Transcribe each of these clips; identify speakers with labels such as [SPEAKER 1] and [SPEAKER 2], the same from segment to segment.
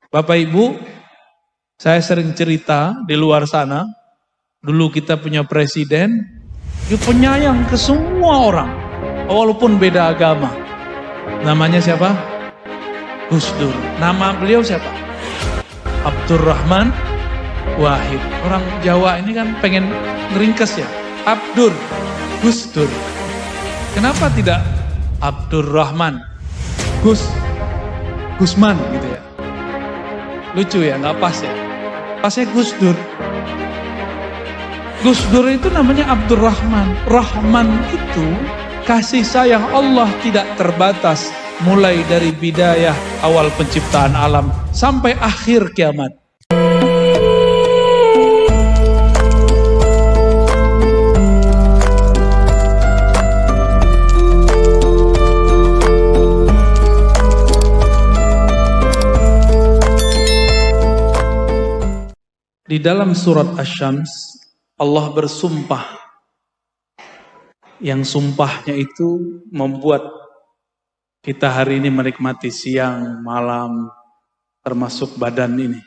[SPEAKER 1] Bapak Ibu, saya sering cerita di luar sana, dulu kita punya presiden, dia penyayang ke semua orang, walaupun beda agama. Namanya siapa? Gus Dur. Nama beliau siapa? Abdurrahman Wahid. Orang Jawa ini kan pengen ngeringkes ya. Abdur, Gus Dur. Kenapa tidak Abdurrahman, Gusman gitu ya? Lucu ya, nggak pas ya. Pasnya Gus Dur. Gus Dur itu namanya Abdurrahman. Rahman itu kasih sayang Allah tidak terbatas. Mulai dari bidayah awal penciptaan alam sampai akhir kiamat. Di dalam surat Asy-Syams, Allah bersumpah. Yang sumpahnya itu membuat kita hari ini menikmati siang, malam, termasuk badan ini.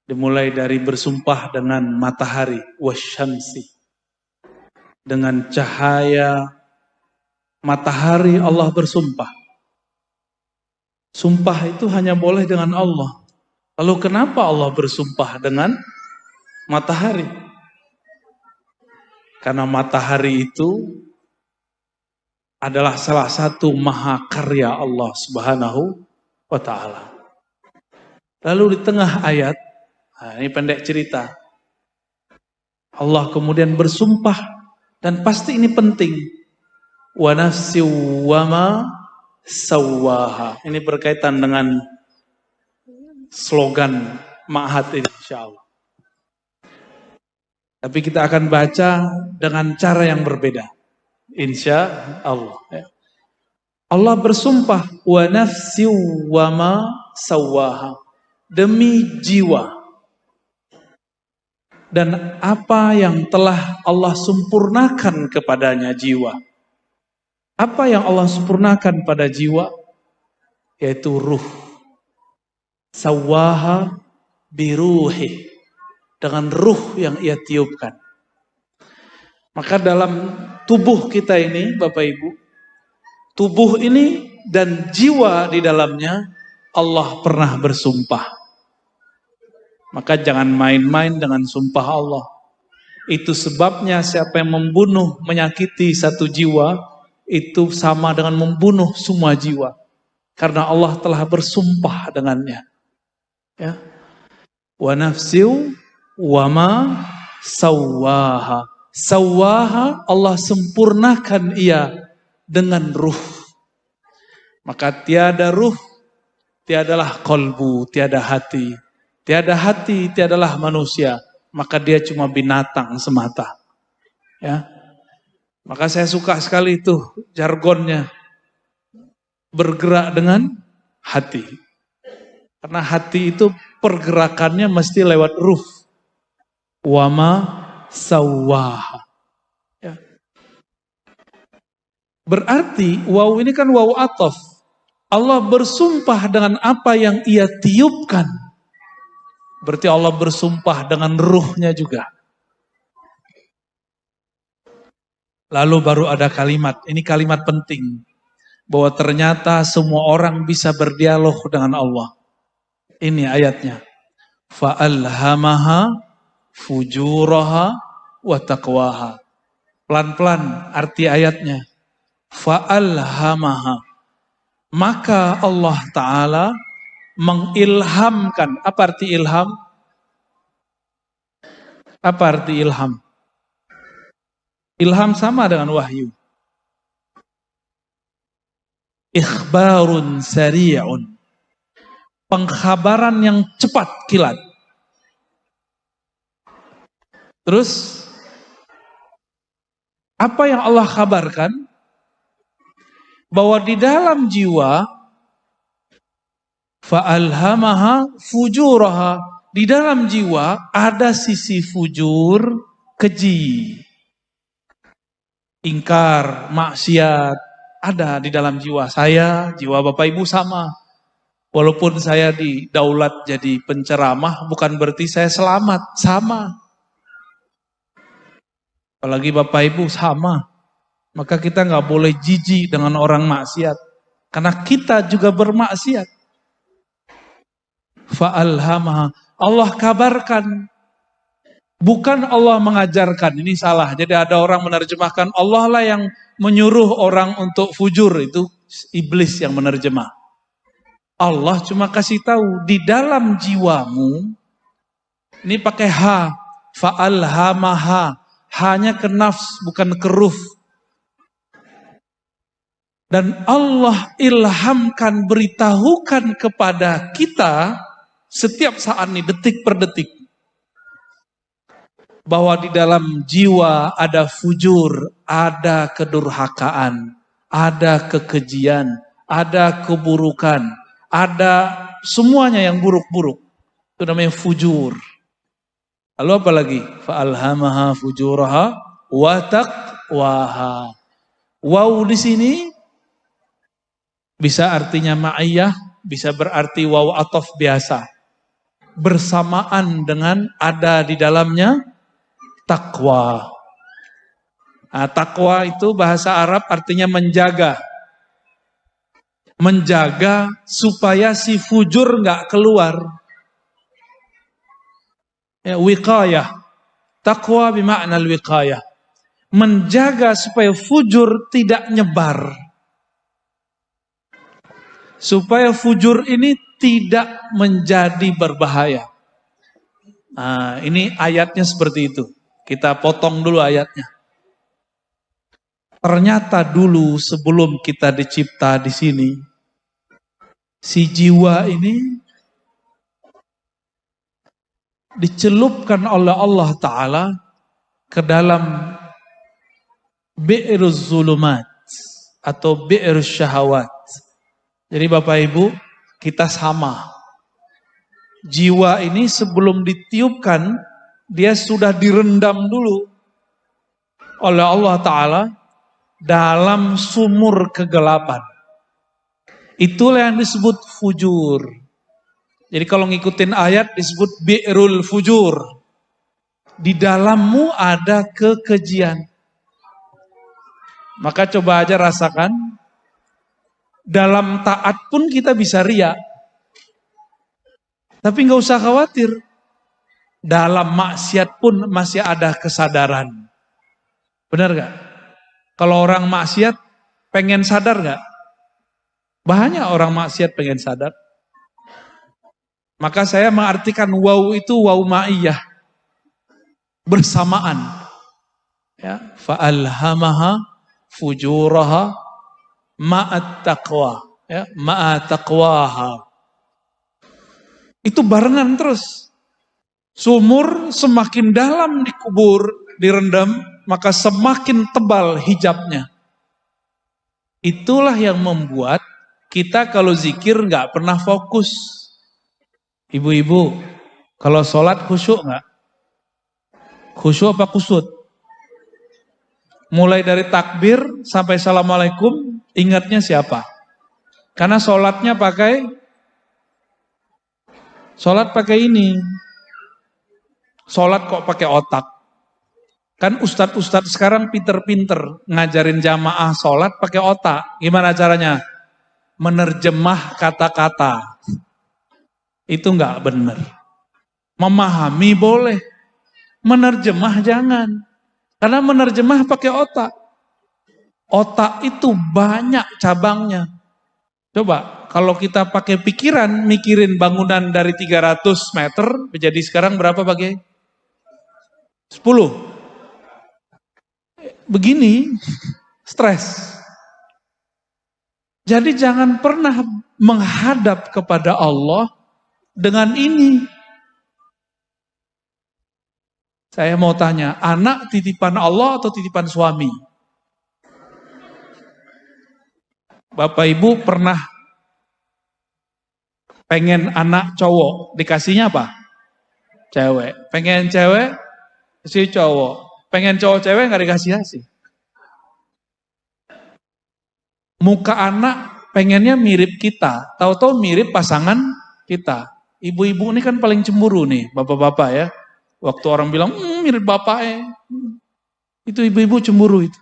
[SPEAKER 1] Dimulai dari bersumpah dengan matahari, wasyamsi. Dengan cahaya matahari Allah bersumpah. Sumpah itu hanya boleh dengan Allah. Lalu kenapa Allah bersumpah dengan matahari? Karena matahari itu adalah salah satu mahakarya Allah Subhanahu wa ta'ala. Lalu di tengah ayat, ini pendek cerita, Allah kemudian bersumpah, dan pasti ini penting, wa nafsi wa ma sawwaha. Ini berkaitan dengan slogan Ma'had ini insyaallah. Tapi kita akan baca dengan cara yang berbeda. Insya Allah. Allah bersumpah, wa nafsi wa ma sawwaha. Demi jiwa. Dan apa yang telah Allah sempurnakan kepadanya jiwa. Apa yang Allah sempurnakan pada jiwa? Yaitu ruh. Sawwaha biruhi. Dengan ruh yang ia tiupkan. Maka dalam tubuh kita ini, Bapak Ibu, tubuh ini dan jiwa di dalamnya, Allah pernah bersumpah. Maka jangan main-main dengan sumpah Allah. Itu sebabnya siapa yang membunuh, menyakiti satu jiwa, itu sama dengan membunuh semua jiwa. Karena Allah telah bersumpah dengannya. Ya. Wa nafsiu wa ma sawwaha. Sawwaha, Allah sempurnakan ia dengan ruh. Maka tiada ruh, tiadalah kolbu, tiada hati. Tiada hati, tiadalah manusia. Maka dia cuma binatang semata. Ya. Maka saya suka sekali itu jargonnya. Bergerak dengan hati. Karena hati itu pergerakannya mesti lewat ruh. Wama sawwaha. Ya. Berarti waw ini kan waw ataf. Allah bersumpah dengan apa yang ia tiupkan. Berarti Allah bersumpah dengan ruhnya juga. Lalu baru ada kalimat, ini kalimat penting. Bahwa ternyata semua orang bisa berdialog dengan Allah. Ini ayatnya. Fa'alhamaha fujuraha wa taqwaha. Pelan-pelan arti ayatnya. Fa'alhamaha. Maka Allah Ta'ala mengilhamkan. Apa arti ilham? Apa arti ilham? Ilham sama dengan wahyu. Ikhbarun sari'un. Pengkhabaran yang cepat kilat. Terus, apa yang Allah kabarkan? Bahwa di dalam jiwa, fa'alhamaha fujuraha. Di dalam jiwa ada sisi fujur, keji. Ingkar, maksiat. Ada di dalam jiwa saya, jiwa Bapak Ibu sama. Walaupun saya didaulat jadi penceramah, bukan berarti saya selamat. Sama. Apalagi Bapak Ibu sama. Maka kita nggak boleh jijik dengan orang maksiat. Karena kita juga bermaksiat. Fa'alhamaha. Allah kabarkan. Bukan Allah mengajarkan. Ini salah. Jadi ada orang menerjemahkan Allah lah yang menyuruh orang untuk fujur. Itu iblis yang menerjemah. Allah cuma kasih tahu di dalam jiwamu, ini pakai ha, fa'alhamaha, hanya ke nafs bukan ke ruh. Dan Allah ilhamkan, beritahukan kepada kita setiap saat ini, detik per detik, bahwa di dalam jiwa ada fujur, ada kedurhakaan, ada kekejian, ada keburukan, ada semuanya yang buruk-buruk. Itu namanya fujur. Lalu apa lagi? Fa'alhamaha fujuraha wa taqwaha. Waw di sini bisa artinya ma'iyah, bisa berarti waw atof biasa. Bersamaan dengan ada di dalamnya takwa. Nah, takwa itu bahasa Arab artinya menjaga. Menjaga supaya si fujur nggak keluar. Ya, wiqayah. Takwa bimakna al-wiqayah. Menjaga supaya fujur tidak nyebar. Supaya fujur ini tidak menjadi berbahaya. Nah, ini ayatnya seperti itu. Kita potong dulu ayatnya. Ternyata dulu sebelum kita dicipta di sini, si jiwa ini dicelupkan oleh Allah Ta'ala ke dalam bi'ruz zulumat atau bi'ruz syahawat. Jadi Bapak Ibu, kita sama. Jiwa ini sebelum ditiupkan, dia sudah direndam dulu oleh Allah Ta'ala dalam sumur kegelapan. Itulah yang disebut fujur. Jadi kalau ngikutin ayat disebut bi'rul fujur. Di dalammu ada kekejian. Maka coba aja rasakan. Dalam taat pun kita bisa riya. Tapi nggak usah khawatir. Dalam maksiat pun masih ada kesadaran. Benar gak? Kalau orang maksiat pengen sadar gak? Banyak orang maksiat pengen sadar. Maka saya mengartikan waw itu waw ma'iyah. Bersamaan. Ya, fa'alhamaha fujuraha ma'at taqwa. Ya, ma'at taqwaha. Itu barengan terus. Sumur semakin dalam dikubur, direndam, maka semakin tebal hijabnya. Itulah yang membuat kita kalau zikir nggak pernah fokus. Ibu-ibu, kalau sholat khusyuk nggak? Khusyuk apa kusut? Mulai dari takbir sampai assalamualaikum, ingatnya siapa? Karena sholatnya sholat pakai ini. Sholat kok pakai otak? Kan ustadz-ustadz sekarang pinter-pinter ngajarin jamaah sholat pakai otak. Gimana caranya? Menerjemah kata-kata. Itu nggak benar. Memahami boleh, menerjemah jangan. Karena menerjemah pakai otak. Otak itu banyak cabangnya. Coba, kalau kita pakai pikiran, mikirin bangunan dari 300 meter, menjadi sekarang berapa bagai? 10. Begini, stres. Jadi jangan pernah menghadap kepada Allah dengan ini. Saya mau tanya, anak titipan Allah atau titipan suami? Bapak Ibu pernah pengen anak cowok, dikasihnya apa? Cewek. Pengen cewek, kasih cowok. Pengen cowok cewek nggak dikasih. Muka anak pengennya mirip kita, tahu-tahu mirip pasangan kita. Ibu-ibu ini kan paling cemburu nih, bapak-bapak ya. Waktu orang bilang, mirip bapaknya. Itu ibu-ibu cemburu itu.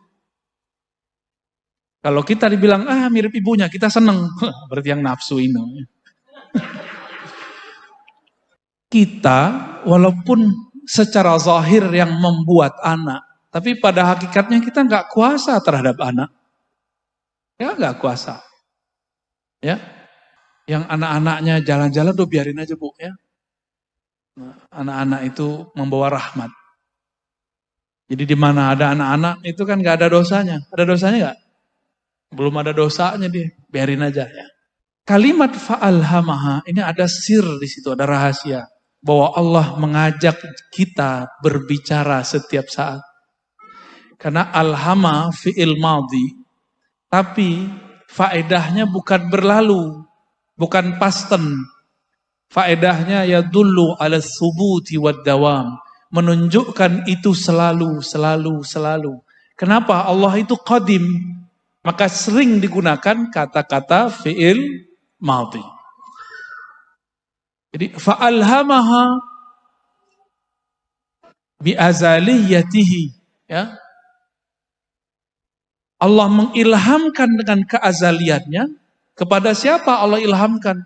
[SPEAKER 1] Kalau kita dibilang, mirip ibunya, kita seneng. Berarti yang nafsu ini. Kita, walaupun secara zahir yang membuat anak, tapi pada hakikatnya kita nggak kuasa terhadap anak. Ya nggak kuasa. Ya, yang anak-anaknya jalan-jalan tuh biarin aja Bu ya. Anak-anak itu membawa rahmat. Jadi di mana ada anak-anak itu kan nggak ada dosanya. Ada dosanya nggak? Belum ada dosanya dia, biarin aja ya. Kalimat fa'alhamaha ini ada sir di situ, ada rahasia bahwa Allah mengajak kita berbicara setiap saat. Karena alhama fi'il madhi, tapi faedahnya bukan berlalu, bukan past tense. Faedahnya ya dulu ala thubuti wad dawam, menunjukkan itu selalu. Kenapa? Allah itu qadim, maka sering digunakan kata-kata fi'il madhi. Jadi fa'alhamaha bi'azaliyatihi, ya. Allah mengilhamkan dengan keazaliannya. Kepada siapa Allah ilhamkan?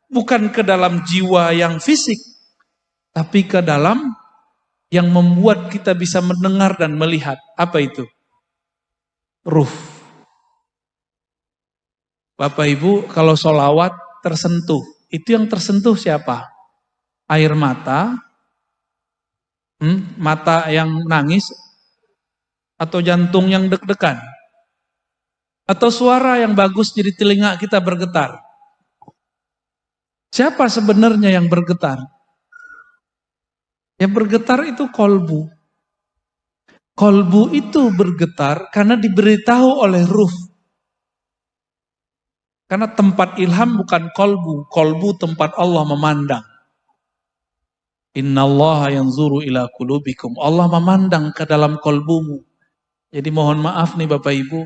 [SPEAKER 1] Bukan ke dalam jiwa yang fisik, tapi ke dalam yang membuat kita bisa mendengar dan melihat. Apa itu? Ruh. Bapak Ibu kalau sholawat tersentuh, itu yang tersentuh siapa? Air mata, mata yang nangis, atau jantung yang deg-degan, atau suara yang bagus jadi telinga kita bergetar. Siapa sebenarnya yang bergetar? Yang bergetar itu kolbu. Kolbu itu bergetar karena diberitahu oleh ruh. Karena tempat ilham bukan kolbu. Kolbu tempat Allah memandang. Innallaha yanzuru ila qulubikum. Allah memandang ke dalam kolbumu. Jadi mohon maaf nih Bapak Ibu.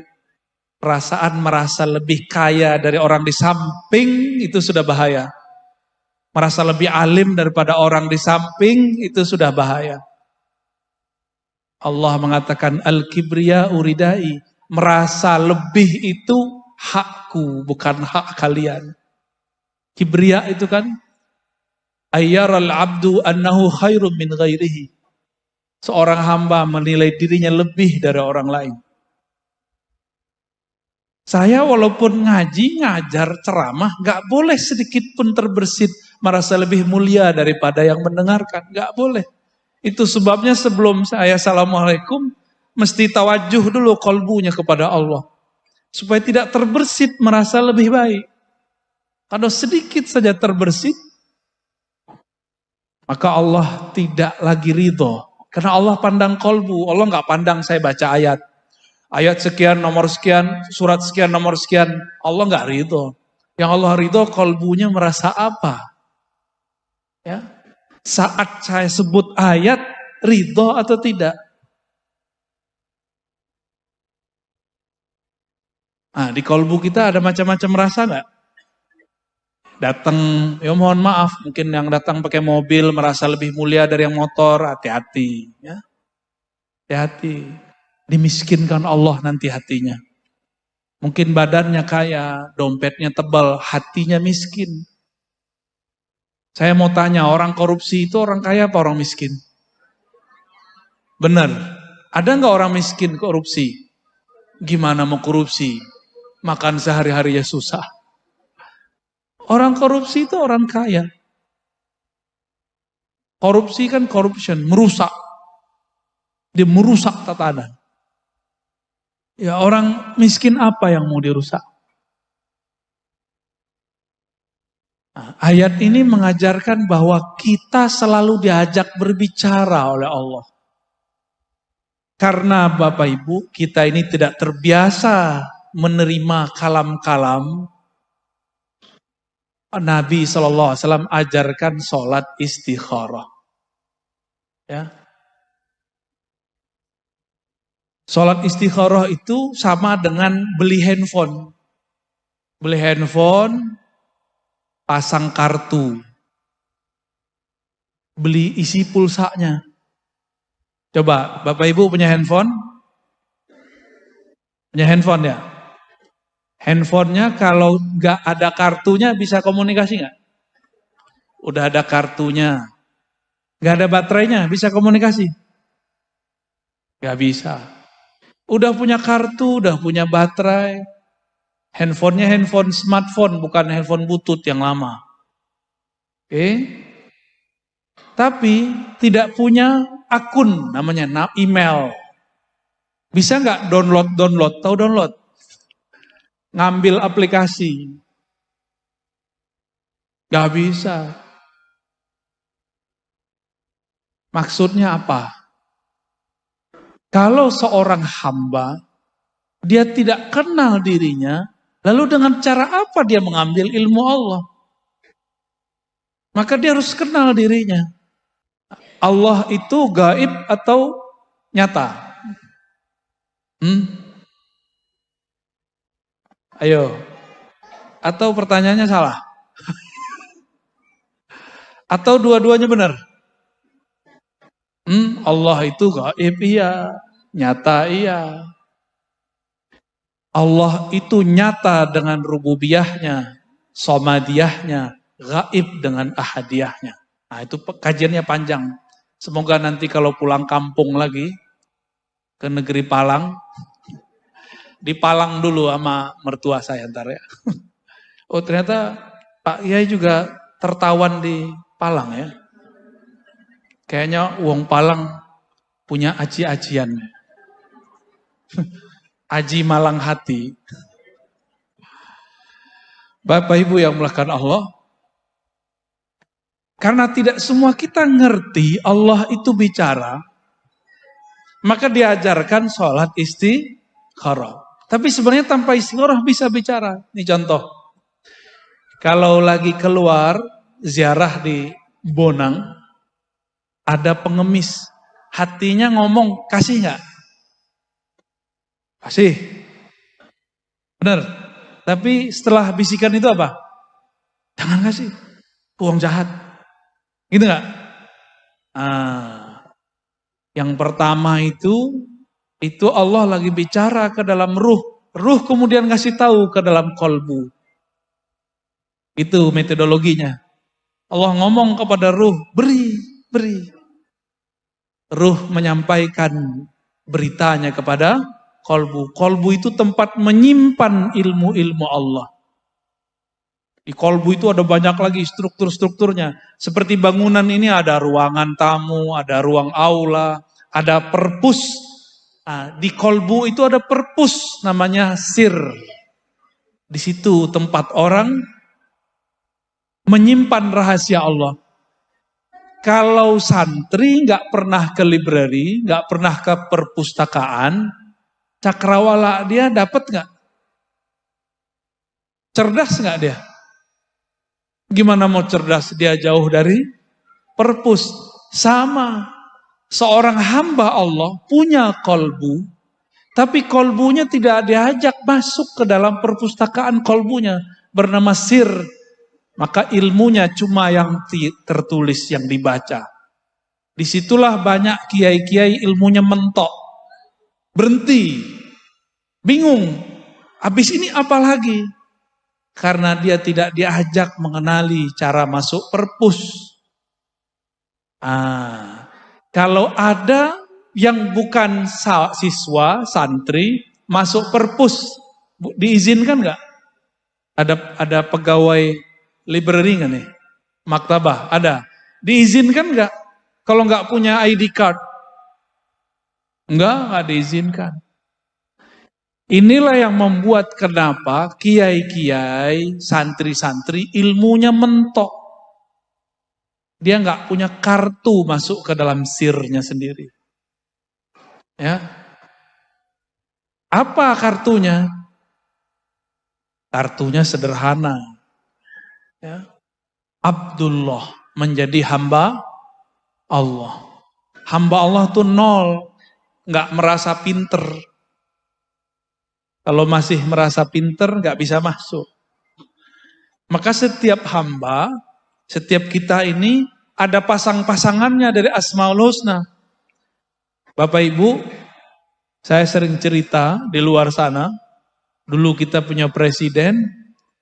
[SPEAKER 1] Perasaan merasa lebih kaya dari orang di samping itu sudah bahaya. Merasa lebih alim daripada orang di samping itu sudah bahaya. Allah mengatakan al-kibriya uridai. Merasa lebih itu hakku, bukan hak kalian. Kibriya itu kan ayyaral abdu annahu khairum min ghairihi. Seorang hamba menilai dirinya lebih dari orang lain. Saya walaupun ngaji, ngajar, ceramah, gak boleh sedikit pun terbersit merasa lebih mulia daripada yang mendengarkan. Gak boleh. Itu sebabnya sebelum saya assalamualaikum, mesti tawajuh dulu kolbunya kepada Allah. Supaya tidak terbersit merasa lebih baik. Kalau sedikit saja terbersit, maka Allah tidak lagi ridho. Karena Allah pandang kolbu, Allah gak pandang saya baca ayat. Ayat sekian, nomor sekian, surat sekian, nomor sekian. Allah gak ridho. Yang Allah ridho kolbunya merasa apa? Ya. Saat saya sebut ayat, ridho atau tidak? Nah, di kolbu kita ada macam-macam rasa gak? Datang, ya mohon maaf, mungkin yang datang pakai mobil merasa lebih mulia dari yang motor, hati-hati. Ya. Hati-hati. Dimiskinkan Allah nanti hatinya. Mungkin badannya kaya, dompetnya tebal, hatinya miskin. Saya mau tanya, orang korupsi itu orang kaya apa orang miskin? Benar. Ada nggak orang miskin korupsi? Gimana mau korupsi? Makan sehari-hari ya susah. Orang korupsi itu orang kaya. Korupsi kan corruption, merusak. Dia merusak tatanan. Ya orang miskin apa yang mau dirusak? Nah, ayat ini mengajarkan bahwa kita selalu diajak berbicara oleh Allah. Karena Bapak Ibu, kita ini tidak terbiasa menerima kalam-kalam. Nabi SAW ajarkan sholat istikharah. Ya. Sholat istikharah itu sama dengan beli handphone. Beli handphone, pasang kartu. Beli isi pulsanya. Coba, Bapak Ibu punya handphone? Punya handphone ya? Handphonenya kalau nggak ada kartunya bisa komunikasi nggak? Udah ada kartunya. Nggak ada baterainya, bisa komunikasi? Nggak bisa. Udah punya kartu, udah punya baterai. Handphonenya handphone smartphone, bukan handphone butut yang lama. Oke? Tapi tidak punya akun, namanya email. Bisa nggak download? Tahu download? Ngambil aplikasi. Nggak bisa. Maksudnya apa? Kalau seorang hamba, dia tidak kenal dirinya, lalu dengan cara apa dia mengambil ilmu Allah? Maka dia harus kenal dirinya. Allah itu gaib atau nyata? Ayo. Atau pertanyaannya salah? Atau dua-duanya benar? Allah itu gaib iya, nyata iya. Allah itu nyata dengan rububiyahnya, somadiyahnya, gaib dengan ahadiyahnya. Nah itu kajiannya panjang. Semoga nanti kalau pulang kampung lagi ke negeri Palang, di Palang dulu sama mertua saya ntar ya. Oh ternyata Pak Yai juga tertawan di Palang ya. Kayaknya wong Palang punya aji-ajian. Aji Malang Hati. Bapak Ibu yang melakukan Allah, karena tidak semua kita ngerti Allah itu bicara, maka diajarkan sholat istikharah. Tapi sebenarnya tanpa istikharah bisa bicara. Ini contoh. Kalau lagi keluar ziarah di Bonang, ada pengemis. Hatinya ngomong, kasih nggak? Kasih. Benar. Tapi setelah bisikan itu apa? Jangan kasih. Uang jahat. Gitu nggak? Yang pertama itu Allah lagi bicara ke dalam ruh. Ruh kemudian ngasih tahu ke dalam kolbu. Itu metodologinya. Allah ngomong kepada ruh, beri. Ruh menyampaikan beritanya kepada kolbu. Kolbu itu tempat menyimpan ilmu-ilmu Allah. Di kolbu itu ada banyak lagi struktur-strukturnya. Seperti bangunan ini ada ruangan tamu, ada ruang aula, ada perpus. Nah, di kolbu itu ada perpus namanya sir. Di situ tempat orang menyimpan rahasia Allah. Kalau santri nggak pernah ke library, nggak pernah ke perpustakaan, cakrawala dia dapat nggak? Cerdas nggak dia? Gimana mau cerdas? Dia jauh dari perpus. Sama, seorang hamba Allah punya kolbu, tapi kolbunya tidak diajak masuk ke dalam perpustakaan kolbunya, bernama sir. Maka ilmunya cuma yang tertulis, yang dibaca. Disitulah banyak kiai-kiai ilmunya mentok. Berhenti. Bingung. Habis ini apa lagi? Karena dia tidak diajak mengenali cara masuk perpus. Kalau ada yang bukan siswa, santri, masuk perpus, diizinkan nggak? Ada pegawai library nggak nih? Maktabah, ada. Diizinkan nggak? Kalau nggak punya ID card? Nggak diizinkan. Inilah yang membuat kenapa kiai-kiai, santri-santri ilmunya mentok. Dia nggak punya kartu masuk ke dalam sirnya sendiri. Ya. Apa kartunya? Kartunya sederhana. Ya. Abdullah, menjadi hamba Allah. Hamba Allah tuh nol, nggak merasa pinter. Kalau masih merasa pinter nggak bisa masuk. Maka setiap hamba, setiap kita ini ada pasang-pasangannya dari Asmaul Husna. Bapak Ibu, saya sering cerita di luar sana, dulu kita punya presiden,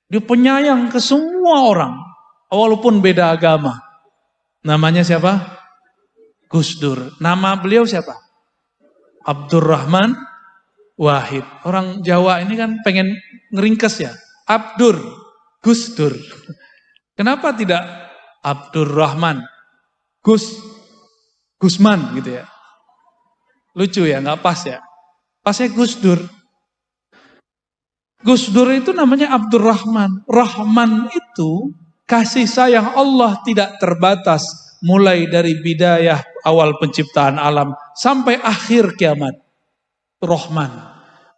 [SPEAKER 1] dia penyayang ke semua orang, walaupun beda agama. Namanya siapa? Gus Dur. Nama beliau siapa? Abdurrahman Wahid. Orang Jawa ini kan pengen ngeringkes ya. Abdur, Gus Dur. Kenapa tidak Abdurrahman, Gusman gitu ya? Lucu ya, nggak pas ya. Pasnya Gus Dur. Gus Dur itu namanya Abdurrahman. Rahman itu kasih sayang Allah tidak terbatas. Mulai dari bidayah awal penciptaan alam sampai akhir kiamat. Rahman.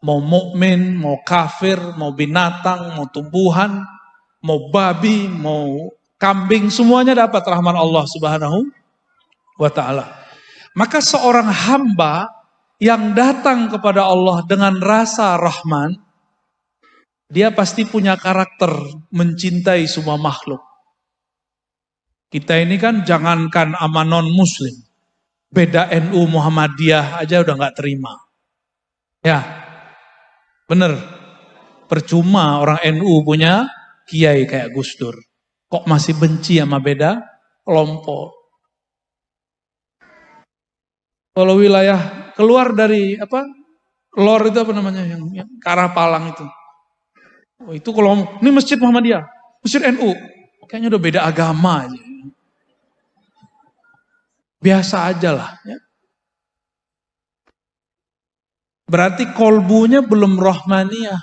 [SPEAKER 1] Mau mukmin, mau kafir, mau binatang, mau tumbuhan, mau babi, mau kambing, semuanya dapat rahman Allah Subhanahu wa ta'ala. Maka seorang hamba yang datang kepada Allah dengan rasa rahman, dia pasti punya karakter mencintai semua makhluk. Kita ini kan jangankan sama non muslim, beda NU Muhammadiyah aja udah gak terima. Ya, bener. Percuma orang NU punya kiai kayak Gus Dur. Kok masih benci sama beda kelompok. Kalau wilayah keluar dari lor itu apa namanya yang ke arah Palang itu. Oh, itu kalau ini masjid Muhammadiyah, masjid NU, kayaknya udah beda agama aja. Biasa aja lah. Ya. Berarti kolbunya belum rahmaniyah.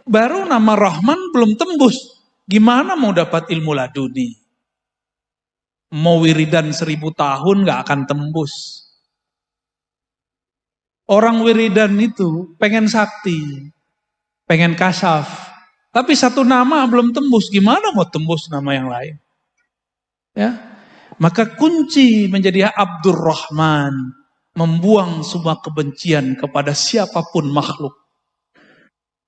[SPEAKER 1] Baru nama Rahman belum tembus. Gimana mau dapat ilmu laduni? Mau wiridan 1000 tahun gak akan tembus. Orang wiridan itu pengen sakti, pengen kasyaf. Tapi satu nama belum tembus. Gimana mau tembus nama yang lain? Ya, maka kunci menjadi Abdurrahman, membuang semua kebencian kepada siapapun makhluk.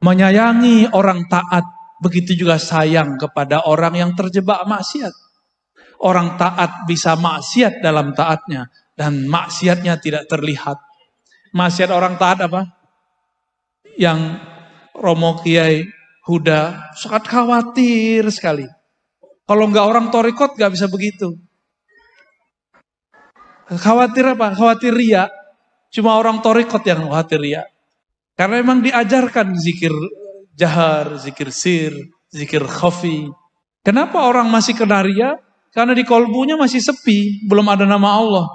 [SPEAKER 1] Menyayangi orang taat, begitu juga sayang kepada orang yang terjebak maksiat. Orang taat bisa maksiat dalam taatnya, dan maksiatnya tidak terlihat. Maksiat orang taat apa? Yang Romo Kiai Huda sangat khawatir sekali. Kalau enggak orang torikot enggak bisa begitu. Khawatir apa? Khawatir riya. Cuma orang torikot yang khawatir riya. Karena memang diajarkan zikir jahar, zikir sir, zikir khafi. Kenapa orang masih kena riya? Karena di kolbunya masih sepi, belum ada nama Allah.